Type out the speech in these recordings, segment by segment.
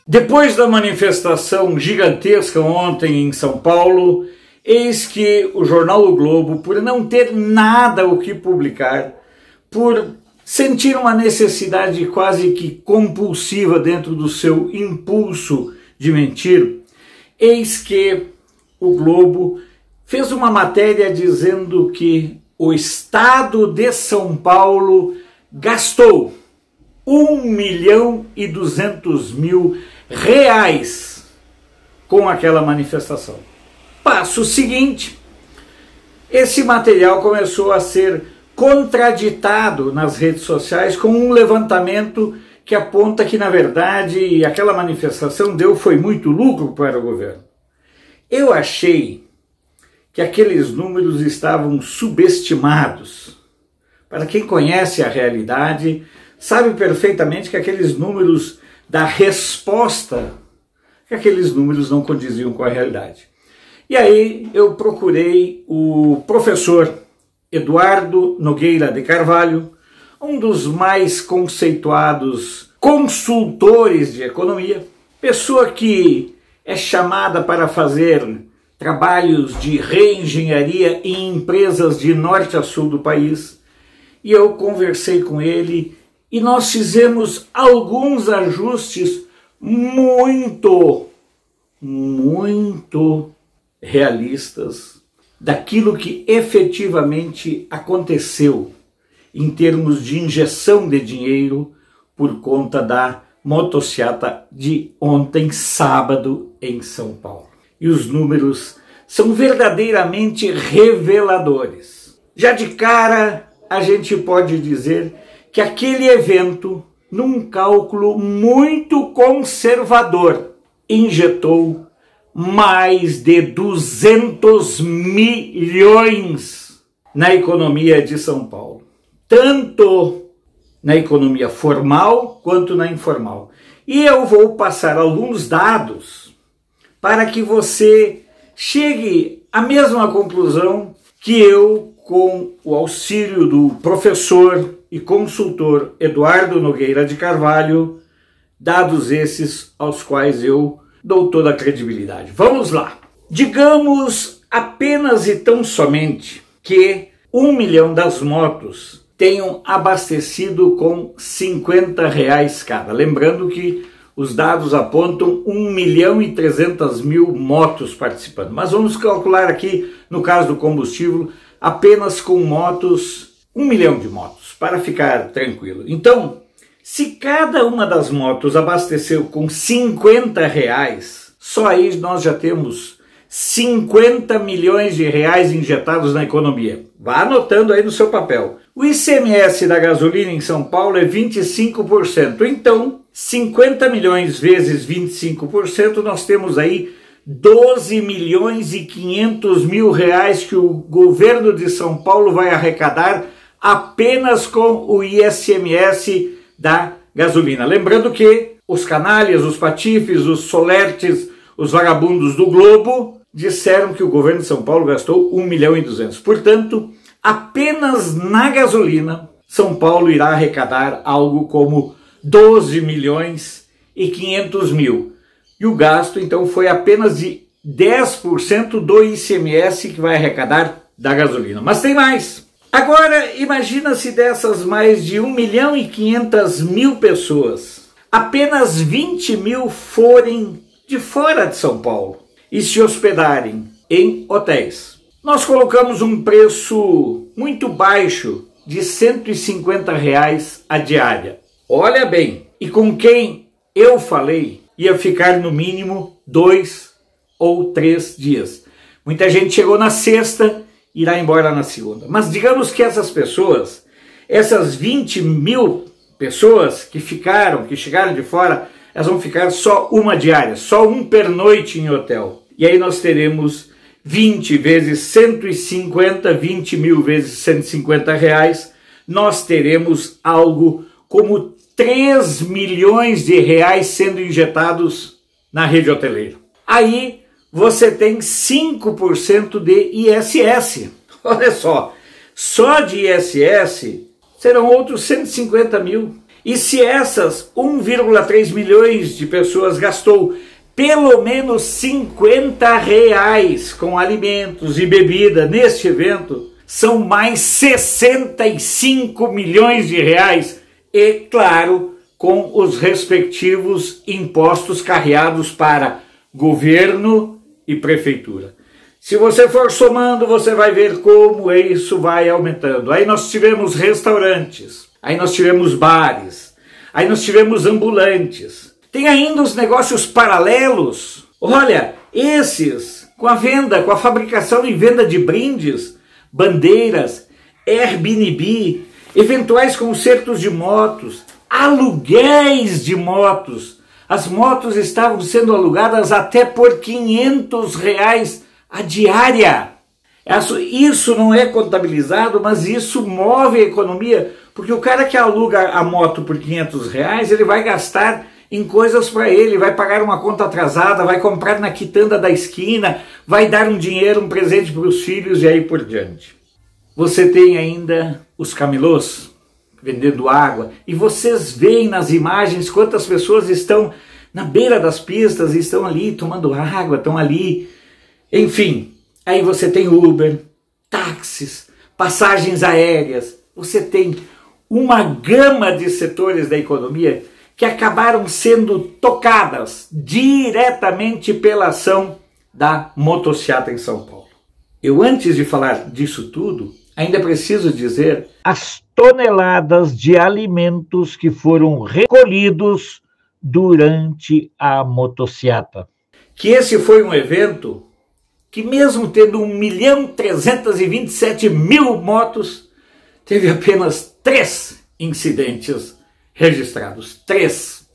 Depois da manifestação gigantesca ontem em São Paulo, eis que o jornal O Globo, por não ter nada o que publicar, por sentir uma necessidade quase que compulsiva dentro do seu impulso de mentir, eis que o Globo fez uma matéria dizendo que o estado de São Paulo gastou R$1.200.000 com aquela manifestação. Passo seguinte, esse material começou a ser contraditado nas redes sociais com um levantamento que aponta que, na verdade, aquela manifestação foi muito lucro para o governo. Eu achei que aqueles números estavam subestimados. Para quem conhece a realidade, sabe perfeitamente que aqueles números da resposta, que aqueles números não condiziam com a realidade. E aí eu procurei o professor Eduardo Nogueira de Carvalho, um dos mais conceituados consultores de economia, pessoa que é chamada para fazer trabalhos de reengenharia em empresas de norte a sul do país. E eu conversei com ele e nós fizemos alguns ajustes muito realistas daquilo que efetivamente aconteceu em termos de injeção de dinheiro por conta da motociata de ontem, sábado, em São Paulo. E os números são verdadeiramente reveladores. Já de cara, a gente pode dizer que aquele evento, num cálculo muito conservador, injetou mais de 200 milhões na economia de São Paulo. Tanto na economia formal quanto na informal. E eu vou passar alguns dados para que você chegue à mesma conclusão que eu, com o auxílio do professor e consultor Eduardo Nogueira de Carvalho, dados esses aos quais eu dou toda a credibilidade. Vamos lá. Digamos apenas e tão somente que 1 milhão das motos tenham abastecido com R$50 cada. Lembrando que os dados apontam 1.300.000 motos participando. Mas vamos calcular aqui, no caso do combustível, apenas com motos, 1 milhão de motos, para ficar tranquilo. Então, se cada uma das motos abasteceu com R$50, só aí nós já temos 50 milhões de reais injetados na economia. Vá anotando aí no seu papel. O ICMS da gasolina em São Paulo é 25%. Então, 50 milhões vezes 25%, nós temos aí 12.500.000 reais que o governo de São Paulo vai arrecadar apenas com o ICMS da gasolina. Lembrando que os canalhas, os patifes, os solertes, os vagabundos do Globo disseram que o governo de São Paulo gastou 1.200.000. Portanto, apenas na gasolina, São Paulo irá arrecadar algo como 12.500.000. E o gasto, então, foi apenas de 10% do ICMS que vai arrecadar da gasolina. Mas tem mais. Agora, imagina se dessas mais de 1.500.000 pessoas, apenas 20.000 forem de fora de São Paulo e se hospedarem em hotéis. Nós colocamos um preço muito baixo de R$150 a diária. Olha bem, e com quem eu falei ia ficar no mínimo 2 ou 3 dias. Muita gente chegou na sexta e irá embora na segunda. Mas digamos que essas pessoas, essas 20.000 pessoas que chegaram de fora, elas vão ficar só uma diária, só um pernoite em hotel. E aí nós teremos 20 vezes 150, 20.000 vezes R$150, nós teremos algo como 3 milhões de reais sendo injetados na rede hoteleira. Aí você tem 5% de ISS. Olha só de ISS serão outros 150 mil. E se essas 1,3 milhões de pessoas gastou pelo menos R$ 50 com alimentos e bebida neste evento, são mais 65 milhões de reais e, claro, com os respectivos impostos carreados para governo e prefeitura. Se você for somando, você vai ver como isso vai aumentando. Aí nós tivemos restaurantes, aí nós tivemos bares, aí nós tivemos ambulantes. Tem ainda os negócios paralelos. Olha, esses com a venda, com a fabricação e venda de brindes, bandeiras, Airbnb, eventuais concertos de motos, aluguéis de motos. As motos estavam sendo alugadas até por R$ 500 a diária. Isso não é contabilizado, mas isso move a economia, porque o cara que aluga a moto por R$ 500, ele vai gastar em coisas para ele, vai pagar uma conta atrasada, vai comprar na quitanda da esquina, vai dar um dinheiro, um presente para os filhos e aí por diante. Você tem ainda os camelôs vendendo água, e vocês veem nas imagens quantas pessoas estão na beira das pistas, estão ali tomando água, estão ali, enfim. Aí você tem Uber, táxis, passagens aéreas, você tem uma gama de setores da economia que acabaram sendo tocadas diretamente pela ação da motociata em São Paulo. Eu, antes de falar disso tudo, ainda preciso dizer as toneladas de alimentos que foram recolhidos durante a motociata. Que esse foi um evento que, mesmo tendo 1.327.000 motos, teve apenas 3 incidentes registrados. 3.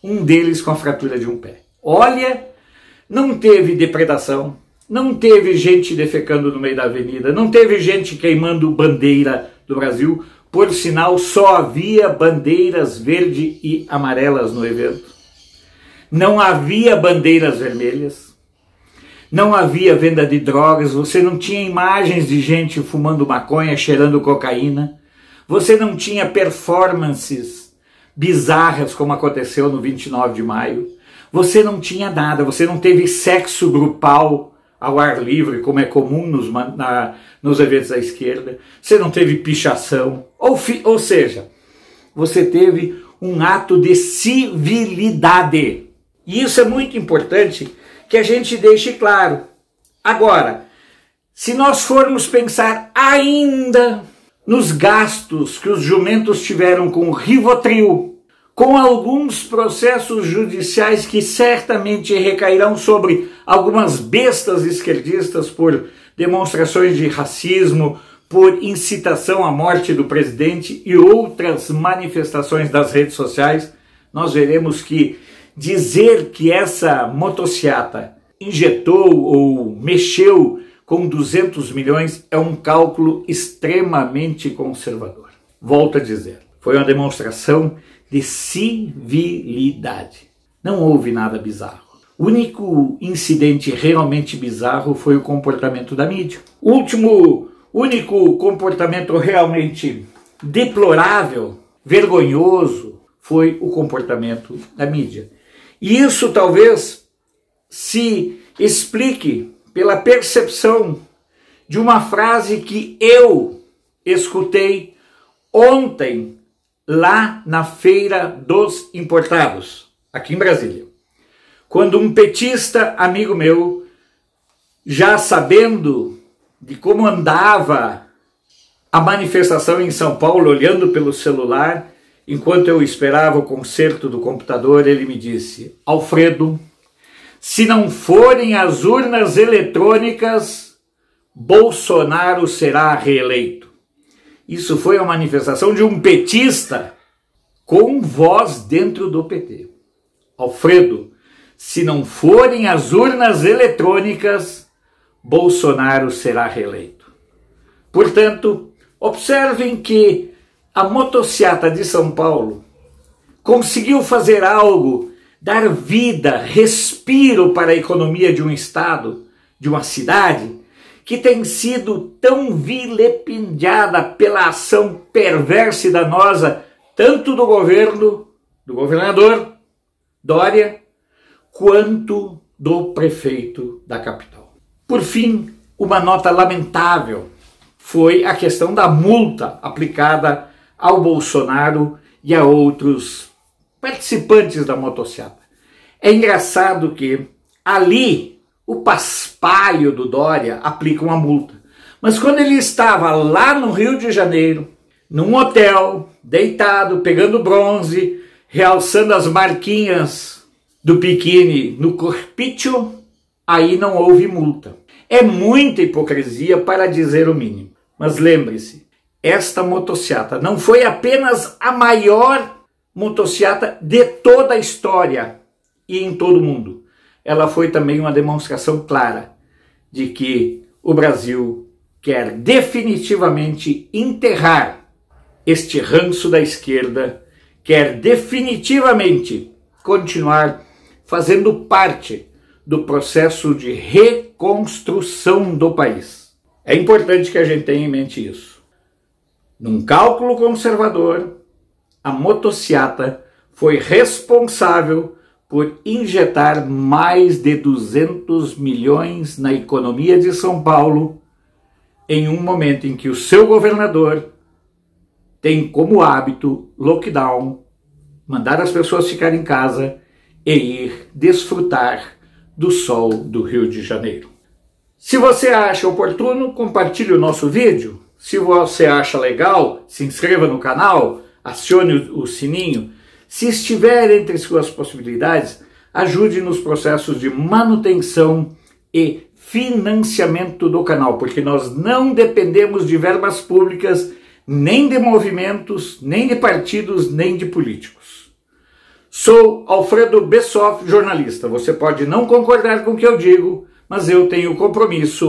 Um deles com a fratura de um pé. Olha, não teve depredação, não teve gente defecando no meio da avenida, não teve gente queimando bandeira do Brasil. Por sinal, só havia bandeiras verde e amarelas no evento. Não havia bandeiras vermelhas. Não havia venda de drogas. Você não tinha imagens de gente fumando maconha, cheirando cocaína. Você não tinha performances bizarras como aconteceu no 29 de maio. Você não tinha nada. Você não teve sexo grupal ao ar livre, como é comum nos eventos da esquerda. Você não teve pichação. Ou seja, você teve um ato de civilidade. E isso é muito importante que a gente deixe claro. Agora, se nós formos pensar ainda nos gastos que os jumentos tiveram com o Rivotril, com alguns processos judiciais que certamente recairão sobre algumas bestas esquerdistas por demonstrações de racismo, por incitação à morte do presidente e outras manifestações das redes sociais, nós veremos que dizer que essa motociata injetou ou mexeu com 200 milhões é um cálculo extremamente conservador. Volto a dizer, foi uma demonstração de civilidade. Não houve nada bizarro. O único incidente realmente bizarro foi o comportamento da mídia. O único comportamento realmente deplorável, vergonhoso, foi o comportamento da mídia. E isso talvez se explique pela percepção de uma frase que eu escutei ontem lá na Feira dos Importados, aqui em Brasília. Quando um petista amigo meu, já sabendo de como andava a manifestação em São Paulo, olhando pelo celular, enquanto eu esperava o conserto do computador, ele me disse: Alfredo, se não forem as urnas eletrônicas, Bolsonaro será reeleito. Isso foi a manifestação de um petista com voz dentro do PT. Alfredo, se não forem as urnas eletrônicas, Bolsonaro será reeleito. Portanto, observem que a motociata de São Paulo conseguiu fazer algo, dar vida, respiro para a economia de um estado, de uma cidade, que tem sido tão vilipendiada pela ação perversa e danosa tanto do governo, do governador Dória, quanto do prefeito da capital. Por fim, uma nota lamentável foi a questão da multa aplicada ao Bolsonaro e a outros participantes da motociata. É engraçado que ali o paspalho do Dória aplica uma multa, mas quando ele estava lá no Rio de Janeiro, num hotel, deitado, pegando bronze, realçando as marquinhas do biquíni no corpício, aí não houve multa. É muita hipocrisia para dizer o mínimo. Mas lembre-se, esta motociata não foi apenas a maior motociata de toda a história e em todo o mundo. Ela foi também uma demonstração clara de que o Brasil quer definitivamente enterrar este ranço da esquerda, quer definitivamente continuar fazendo parte do processo de reconstrução do país. É importante que a gente tenha em mente isso. Num cálculo conservador, a motociata foi responsável por injetar mais de 200 milhões na economia de São Paulo em um momento em que o seu governador tem como hábito lockdown, mandar as pessoas ficarem em casa e ir desfrutar do sol do Rio de Janeiro. Se você acha oportuno, compartilhe o nosso vídeo. Se você acha legal, se inscreva no canal, acione o sininho. Se estiver entre suas possibilidades, ajude nos processos de manutenção e financiamento do canal, porque nós não dependemos de verbas públicas, nem de movimentos, nem de partidos, nem de políticos. Sou Alfredo Bessoff, jornalista. Você pode não concordar com o que eu digo, mas eu tenho compromisso